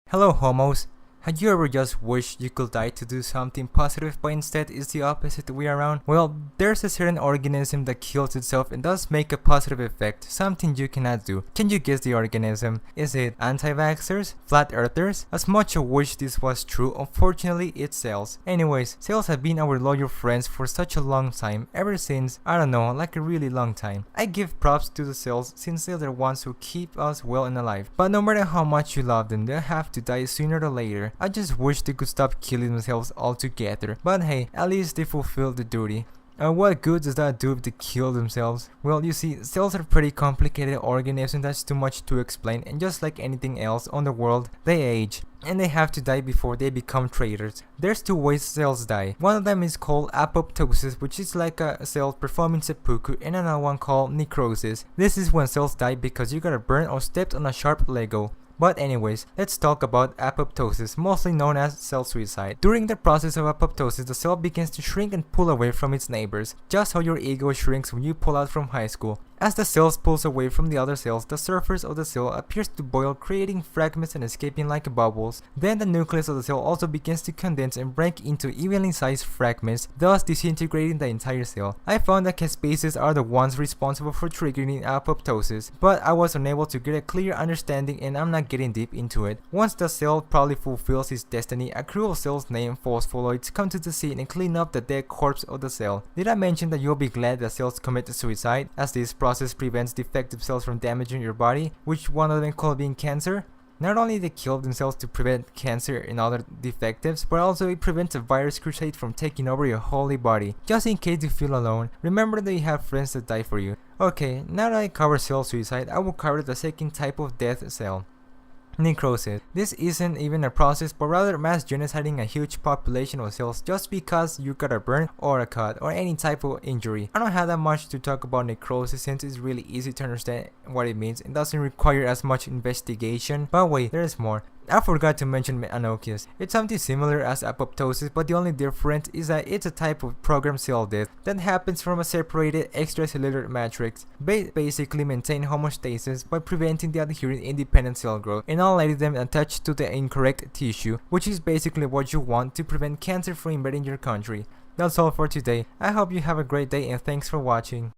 Hello homos! Had you ever just wished you could die to do something positive but instead it's the opposite way around? Well, there's a certain organism that kills itself and does make a positive effect, something you cannot do. Can you guess the organism? Is it anti-vaxxers? Flat earthers? As much as I wish this was true, unfortunately it's cells. Anyways, cells have been our loyal friends for such a long time, ever since, I don't know, like a really long time. I give props to the cells since they're the ones who keep us well and alive. But no matter how much you love them, they'll have to die sooner or later. I just wish they could stop killing themselves altogether. But hey, at least they fulfill the duty. What good does that do if they kill themselves? Well, you see, cells are pretty complicated organisms, that's too much to explain, and just like anything else on the world, they age. And they have to die before they become traitors. There's two ways cells die. One of them is called apoptosis, which is like a cell performing seppuku, and another one called necrosis. This is when cells die because you got burned or stepped on a sharp Lego. But anyways, let's talk about apoptosis, mostly known as cell suicide. During the process of apoptosis, the cell begins to shrink and pull away from its neighbors, just how your ego shrinks when you pull out from high school. As the cell pulls away from the other cells, the surface of the cell appears to boil, creating fragments and escaping like bubbles. Then the nucleus of the cell also begins to condense and break into evenly sized fragments, thus disintegrating the entire cell. I found that caspases are the ones responsible for triggering apoptosis, but I was unable to get a clear understanding and I'm not getting deep into it. Once the cell probably fulfills its destiny, a crew of cells named phospholoids come to the scene and clean up the dead corpse of the cell. Did I mention that you'll be glad that cells commit suicide, as this process prevents defective cells from damaging your body, which one of them called being cancer? Not only they kill themselves to prevent cancer and other defectives, but also it prevents a virus crusade from taking over your holy body. Just in case you feel alone, remember that you have friends that die for you. Okay, now that I cover cell suicide, I will cover the second type of death cell. Necrosis. This isn't even a process, but rather mass genociding a huge population of cells just because you got a burn or a cut or any type of injury. I don't have that much to talk about necrosis since it's really easy to understand what it means and doesn't require as much investigation. But wait, there's more. I forgot to mention Anochius. It's something similar as apoptosis, but the only difference is that it's a type of programmed cell death that happens from a separated extracellular matrix. Basically maintain homeostasis by preventing the adherent independent cell growth and not letting them attach to the incorrect tissue, which is basically what you want to prevent cancer from invading your country. That's all for today. I hope you have a great day and thanks for watching.